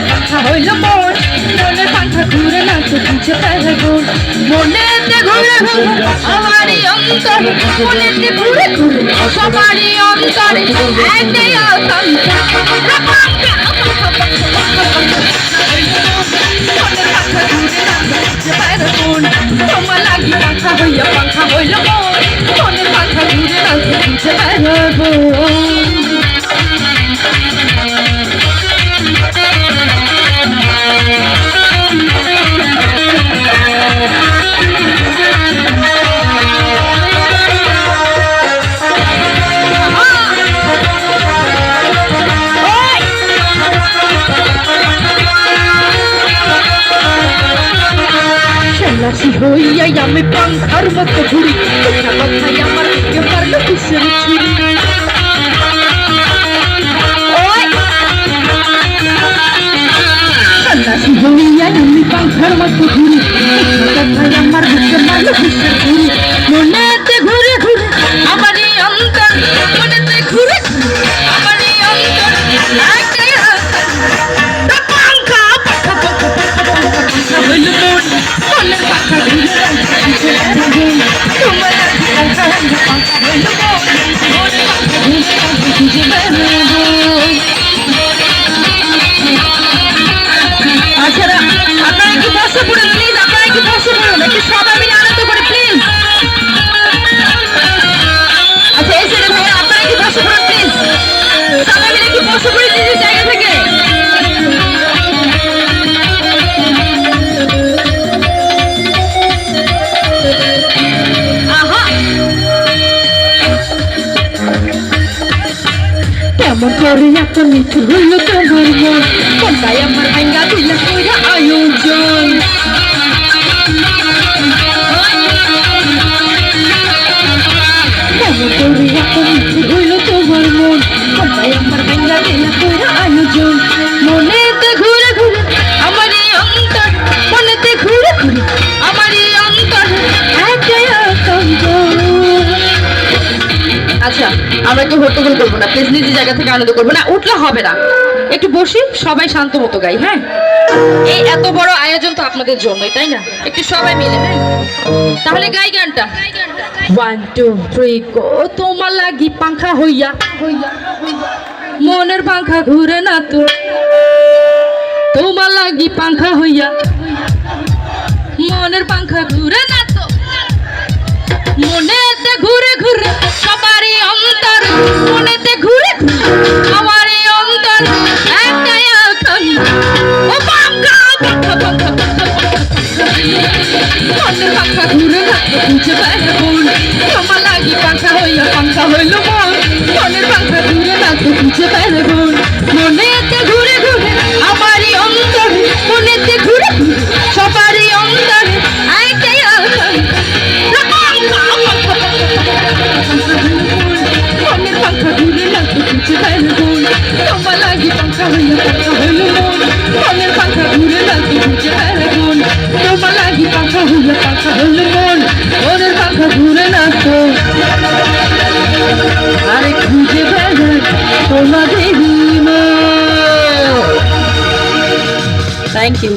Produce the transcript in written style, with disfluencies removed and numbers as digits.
পাখা হইল মন, মনের পাখা ঘুরে না তো খুঁজে পেলে গুণ। মনেতে ঘুরে ঘুরে আমারই অন্তর, মনেতে ঘুরে ঘুরে সবারই অন্তরে একটাই আকাঙ্ক্ষা। মনের পাখা ঘুরে না তো খুঁজে পেলে গুণ। তোমার লাগি পাখা হইয়া পাখা হইল মন, মনের পাখা ঘুরে না তো খুঁজে পেলে গুণ। সন্ন্যাসী হইয়াই আমি পাংখার মতো ঘুরি, কথা কথাই আমার দিকে মারল কিসের ছুরি। সন্ন্যাসী হইয়াই আমি পাংখার মতো ঘুরি, কথা কথাই আমার দিকে মারল কিসের ছুরি। মনেতে ঘুরে ঘুরে আমারই অন্তর, মনেতে ঘুরে ঘুরে আমারই অন্তর একটাই পাংখা। পাখা পাখা পাখা পাখা পাখা হইল মন, মনের পাখা ঘুরে তোমার পাখা পাখা হইল মন, মনের পাখা ঘুরে খুঁজে বেড়াবো। আচ্ছা আপনারা একটু বসে পড়ুন প্লিজ, আপনারা একটু বসে পড়ুন, একটু সবাই মিলে আনন্দ করে প্লিজ। আচ্ছা এই ছেলে ভাইয়া আপনারা একটু বসে পড়ুন প্লিজ, সবাই মিলে একটু বসে পড়ে নিজের জায়গা থেকে। কেমন করে এত নিচু হইল তোমার মন, কোনটাই আমার ভাঙ্গা দিলে কইরা আয়োজন। কেমন করে এত নিচু হইল তোমার মন, কোনটাই আমার ভাঙ্গা দিলে কইরা আয়োজন। মনেতে ঘুরে ঘুরে আমারই অন্তর, মনেতে ঘুরে ঘুরে আমারই অন্তর একটাই আকাঙ্ক্ষা। আচ্ছা আমরা একটু হট্টগোল করবো না প্লিজ, নিজের জায়গা থেকে আনন্দ করবো না, উঠলে হবে না, একটু বসি সবাই শান্ত মতো গাই। হ্যাঁ এই এত বড় আয়োজন তো আপনাদের জন্যই, তাই না? একটু সবাই মিলে হ্যাঁ তাহলে গাই গানটা। 1 2 3 গো। তোমার লাগি পাংখা হইয়া মনের পাংখা ঘুরে না তো, তোমার লাগি পাংখা হইয়া মনের পাংখা ঘুরে না তো। মনেতে ঘুরে ঘুরে সবারই অন্তর, মনেতে ঘুরে ঘুরে আমারই অন্তর একটাই আকাঙ্ক্ষা। ও পাংখা পাখা পাখা পাখা মনের পাখা ঘুরে না তো খুঁজে বেড়াবো গুণ। তোমার লাগি পাখা হইয়া পাখা হইল মন, মনের পাখা ঘুরে না তো খুঁজে বেড়াবো গুণ। মনেতে ঘুরে ঘুরে আমারই অন্তর, মনেতে ঘুরে ঘুরে সবারই অন্তর একটাই আকাঙ্ক্ষা। মনের পাখা ঘুরে না তো খুঁজে বেড়াবো গুণ। তোমার লাগি পাখা হইয়া পাখা হইল মন, মনের পাখা ঘুরে না তো খুঁজে বেড়াবো গুণ। তোমার লাগি পাখা হইয়া পাখা হইল মন, মনের পাখা ঘুরে না তো আরে খুঁজে বেড়াই তোমাদের মন। Thank you.